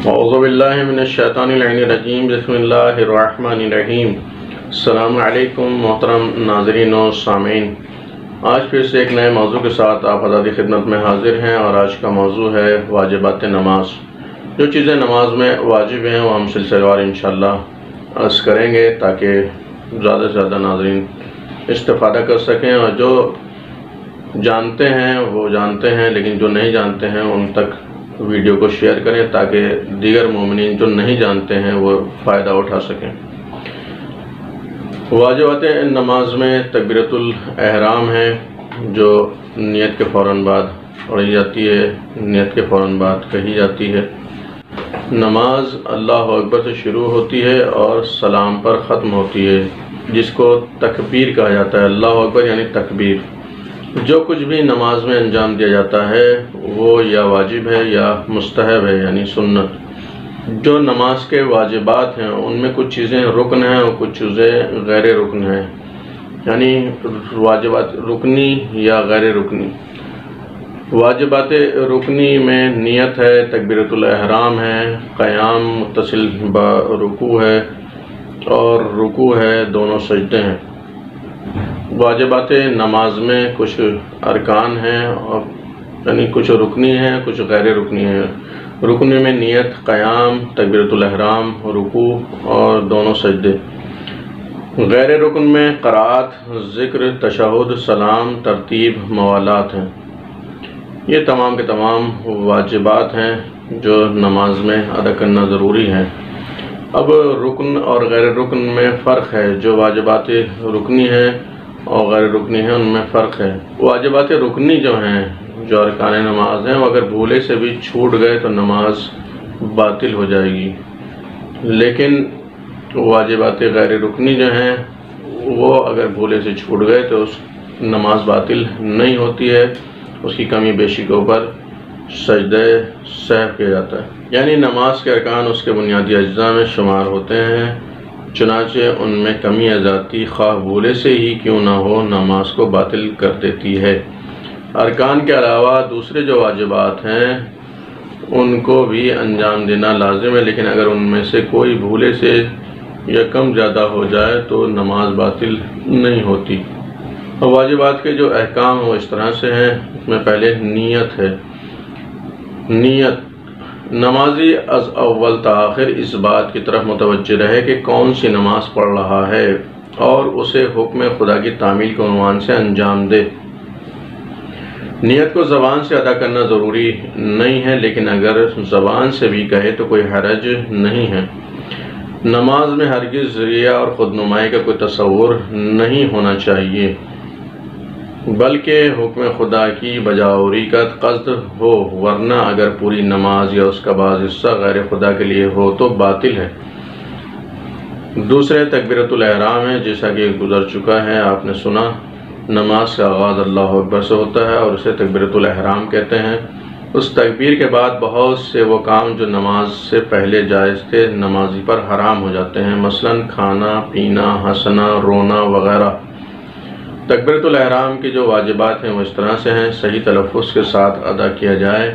اعوذ باللہ من الشیطان اللعین الرجیم بسم اللہ الرحمن الرحیم۔ السلام علیکم محترم ناظرین و سامعین، آج پھر سے ایک نئے موضوع کے ساتھ آپ حضرات کی خدمت میں حاضر ہیں، اور آج کا موضوع ہے واجبات نماز۔ جو چیزیں نماز میں واجب ہیں وہ ہم سلسلہ وار انشاءاللہ عرض کریں گے تاکہ زیادہ سے زیادہ ناظرین استفادہ کر سکیں، اور جو جانتے ہیں وہ جانتے ہیں، لیکن جو نہیں جانتے ہیں ان تک ویڈیو کو شیئر کریں تاکہ دیگر مومنین جو نہیں جانتے ہیں وہ فائدہ اٹھا سکیں۔ واجبات نماز میں تکبیرۃ الاحرام ہے جو نیت کے فوراً بعد پڑھی جاتی ہے، نیت کے فوراً بعد کہی جاتی ہے۔ نماز اللہ اکبر سے شروع ہوتی ہے اور سلام پر ختم ہوتی ہے، جس کو تکبیر کہا جاتا ہے۔ اللہ اکبر یعنی تکبیر۔ جو کچھ بھی نماز میں انجام دیا جاتا ہے وہ یا واجب ہے یا مستحب ہے یعنی سنت۔ جو نماز کے واجبات ہیں ان میں کچھ چیزیں رکن ہیں اور کچھ چیزیں غیر رکن ہیں، یعنی واجبات رکنی یا غیر رکنی۔ واجبات رکنی میں نیت ہے، تکبیرۃ الاحرام ہے، قیام متصل برکوع ہے، اور رکوع ہے، دونوں سجدے ہیں۔ واجبات نماز میں کچھ ارکان ہیں، اور یعنی کچھ رکنی ہیں کچھ غیر رکنی ہیں۔ رکنی میں نیت، قیام، تکبیرۃ الاحرام، رکوع اور دونوں سجدے۔ غیر رکن میں قرات، ذکر، تشہد، سلام، ترتیب، موالات ہیں۔ یہ تمام کے تمام واجبات ہیں جو نماز میں ادا کرنا ضروری ہے۔ اب رکن اور غیر رکن میں فرق ہے۔ جو واجبات رکنی ہیں اور غیر رکنی ہیں ان میں فرق ہے۔ واجبات رکنی جو ہیں، جو ارکان نماز ہیں، وہ اگر بھولے سے بھی چھوٹ گئے تو نماز باطل ہو جائے گی، لیکن واجبات غیر رکنی جو ہیں وہ اگر بھولے سے چھوٹ گئے تو اس نماز باطل نہیں ہوتی ہے، اس کی کمی بیشی کے اوپر سجدہ سہو کیا جاتا ہے۔ یعنی نماز کے ارکان اس کے بنیادی اجزاء میں شمار ہوتے ہیں، چنانچہ ان میں کمی یا زیادتی خواہ بھولے سے ہی کیوں نہ ہو نماز کو باطل کر دیتی ہے۔ ارکان کے علاوہ دوسرے جو واجبات ہیں ان کو بھی انجام دینا لازم ہے، لیکن اگر ان میں سے کوئی بھولے سے یا کم زیادہ ہو جائے تو نماز باطل نہیں ہوتی۔ واجبات کے جو احکام ہیں وہ اس طرح سے ہیں۔ اس میں پہلے نیت ہے۔ نیت نمازی از اول تا آخر اس بات کی طرف متوجہ رہے کہ کون سی نماز پڑھ رہا ہے اور اسے حکم خدا کی تعمیل کے عنوان سے انجام دے۔ نیت کو زبان سے ادا کرنا ضروری نہیں ہے، لیکن اگر زبان سے بھی کہے تو کوئی حرج نہیں ہے۔ نماز میں ہرگز ریاء اور خود نمائی کا کوئی تصور نہیں ہونا چاہیے، بلکہ حکم خدا کی بجاوری کا قصد ہو، ورنہ اگر پوری نماز یا اس کا بعض حصہ غیر خدا کے لیے ہو تو باطل ہے۔ دوسرے تکبیرۃ الاحرام ہے، جیسا کہ گزر چکا ہے، آپ نے سنا۔ نماز کا آغاز اللہ اکبر سے ہوتا ہے اور اسے تکبیرۃ الاحرام کہتے ہیں۔ اس تکبیر کے بعد بہت سے وہ کام جو نماز سے پہلے جائز تھے نمازی پر حرام ہو جاتے ہیں، مثلا کھانا پینا، ہنسنا، رونا وغیرہ۔ تکبیرۃ الاحرام کی جو واجبات ہیں وہ اس طرح سے ہیں۔ صحیح تلفظ کے ساتھ ادا کیا جائے۔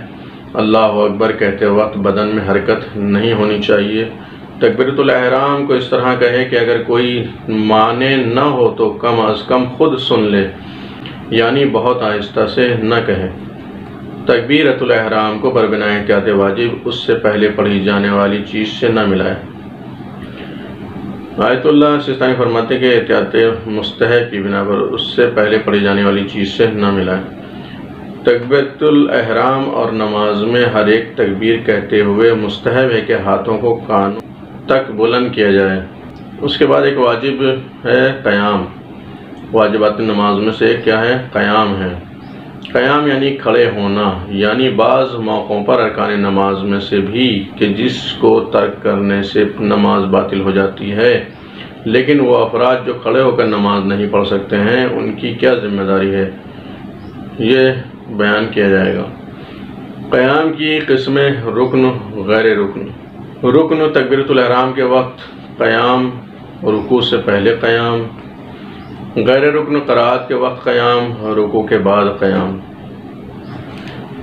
اللہ اکبر کہتے وقت بدن میں حرکت نہیں ہونی چاہیے۔ تکبیرۃ الاحرام کو اس طرح کہے کہ اگر کوئی مانے نہ ہو تو کم از کم خود سن لے، یعنی بہت آہستہ سے نہ کہے۔ تکبیرۃ الاحرام کو بربنائے احتیاط واجب اس سے پہلے پڑھی جانے والی چیز سے نہ ملائے۔ آیت اللہ سستانی فرماتے ہیں کہ احتیاط مستحب کی بنا پر اس سے پہلے پڑھی جانے والی چیز سے نہ ملائے۔ تکبیرۃ الاحرام اور نماز میں ہر ایک تکبیر کہتے ہوئے مستحب ہے کہ ہاتھوں کو کانوں تک بلند کیا جائے۔ اس کے بعد ایک واجب ہے قیام۔ واجبات نماز میں سے ایک کیا ہے؟ قیام ہے۔ قیام یعنی کھڑے ہونا، یعنی بعض موقعوں پر ارکان نماز میں سے بھی کہ جس کو ترک کرنے سے نماز باطل ہو جاتی ہے، لیکن وہ افراد جو کھڑے ہو کر نماز نہیں پڑھ سکتے ہیں ان کی کیا ذمہ داری ہے، یہ بیان کیا جائے گا۔ قیام کی قسمیں رکن، غیر رکن۔ رکن تکبیرۃ الاحرام کے وقت قیام، رکوع سے پہلے قیام۔ غیر رکن قرات کے وقت قیام، رکوع کے بعد قیام۔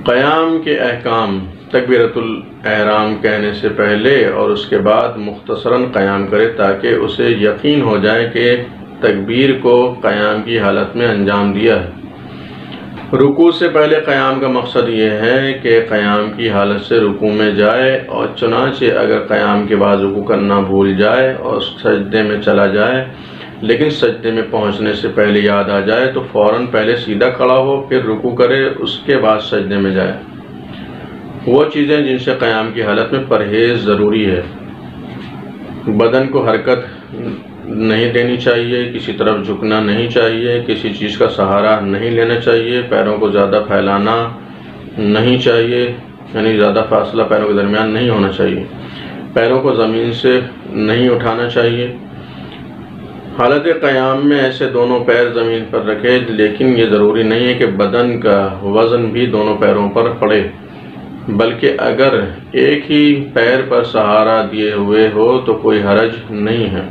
قیام کے احکام: تکبیرۃ احرام کہنے سے پہلے اور اس کے بعد مختصراً قیام کرے تاکہ اسے یقین ہو جائے کہ تکبیر کو قیام کی حالت میں انجام دیا ہے۔ رکوع سے پہلے قیام کا مقصد یہ ہے کہ قیام کی حالت سے رکوع میں جائے، اور چنانچہ اگر قیام کے بعد رکوع کرنا بھول جائے اور سجدے میں چلا جائے لیکن سجدے میں پہنچنے سے پہلے یاد آ جائے تو فوراً پہلے سیدھا کھڑا ہو، پھر رکوع کرے، اس کے بعد سجدے میں جائے۔ وہ چیزیں جن سے قیام کی حالت میں پرہیز ضروری ہے: بدن کو حرکت نہیں دینی چاہیے، کسی طرف جھکنا نہیں چاہیے، کسی چیز کا سہارا نہیں لینا چاہیے، پیروں کو زیادہ پھیلانا نہیں چاہیے، یعنی زیادہ فاصلہ پیروں کے درمیان نہیں ہونا چاہیے، پیروں کو زمین سے نہیں اٹھانا چاہیے۔ حالت قیام میں ایسے دونوں پیر زمین پر رکھے، لیکن یہ ضروری نہیں ہے کہ بدن کا وزن بھی دونوں پیروں پر پڑے، بلکہ اگر ایک ہی پیر پر سہارا دیے ہوئے ہو تو کوئی حرج نہیں ہے۔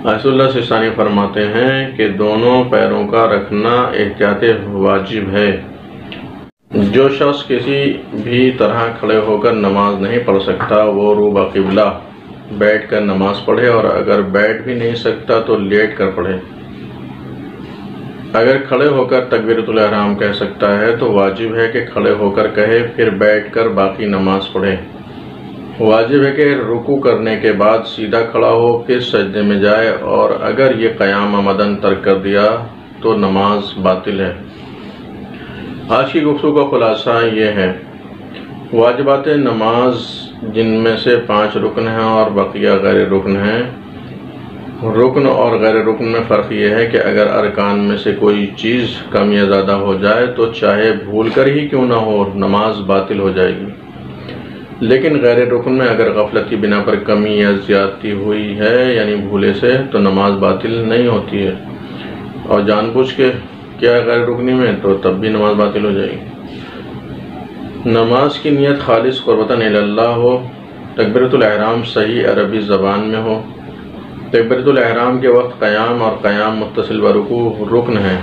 آیت اللہ سستانی فرماتے ہیں کہ دونوں پیروں کا رکھنا احتیاط واجب ہے۔ جو شخص کسی بھی طرح کھڑے ہو کر نماز نہیں پڑھ سکتا وہ رو بقبلہ بیٹھ کر نماز پڑھے، اور اگر بیٹھ بھی نہیں سکتا تو لیٹ کر پڑھے۔ اگر کھڑے ہو کر تکبیرۃ الاحرام کہہ سکتا ہے تو واجب ہے کہ کھڑے ہو کر کہے، پھر بیٹھ کر باقی نماز پڑھے۔ واجب ہے کہ رکوع کرنے کے بعد سیدھا کھڑا ہو، پھر سجدے میں جائے، اور اگر یہ قیام عمدن ترک کر دیا تو نماز باطل ہے۔ آج کی گفتگو کا خلاصہ یہ ہے: واجبات نماز جن میں سے 5 رکن ہیں اور بقیہ غیر رکن ہیں۔ رکن اور غیر رکن میں فرق یہ ہے کہ اگر ارکان میں سے کوئی چیز کم یا زیادہ ہو جائے تو چاہے بھول کر ہی کیوں نہ ہو نماز باطل ہو جائے گی، لیکن غیر رکن میں اگر غفلت کی بنا پر کمی یا زیادتی ہوئی ہے یعنی بھولے سے تو نماز باطل نہیں ہوتی ہے، اور جان بوجھ کے کیا غیر رکنی میں تو تب بھی نماز باطل ہو جائے گی۔ نماز کی نیت خالص قربتاً الی اللہ ہو، تکبیرۃ الاحرام صحیح عربی زبان میں ہو۔ تکبیرۃ الاحرام کے وقت قیام اور قیام متصل برکوع رکن ہیں،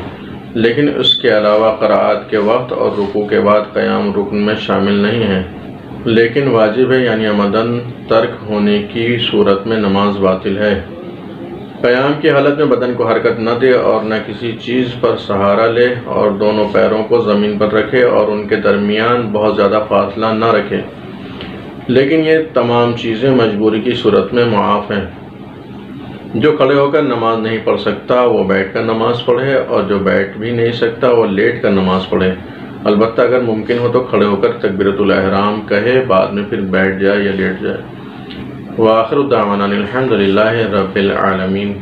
لیکن اس کے علاوہ قرأت کے وقت اور رکوع کے بعد قیام رکن میں شامل نہیں ہے، لیکن واجب ہے یعنی عمدن ترک ہونے کی صورت میں نماز باطل ہے۔ قیام کی حالت میں بدن کو حرکت نہ دے اور نہ کسی چیز پر سہارا لے، اور دونوں پیروں کو زمین پر رکھے اور ان کے درمیان بہت زیادہ فاصلہ نہ رکھے، لیکن یہ تمام چیزیں مجبوری کی صورت میں معاف ہیں۔ جو کھڑے ہو کر نماز نہیں پڑھ سکتا وہ بیٹھ کر نماز پڑھے، اور جو بیٹھ بھی نہیں سکتا وہ لیٹ کر نماز پڑھے، البتہ اگر ممکن ہو تو کھڑے ہو کر تکبیرۃ الاحرام کہے، بعد میں پھر بیٹھ جائے یا لیٹ جائے۔ وآخر دعوانا الحمد للہ رب العالمین۔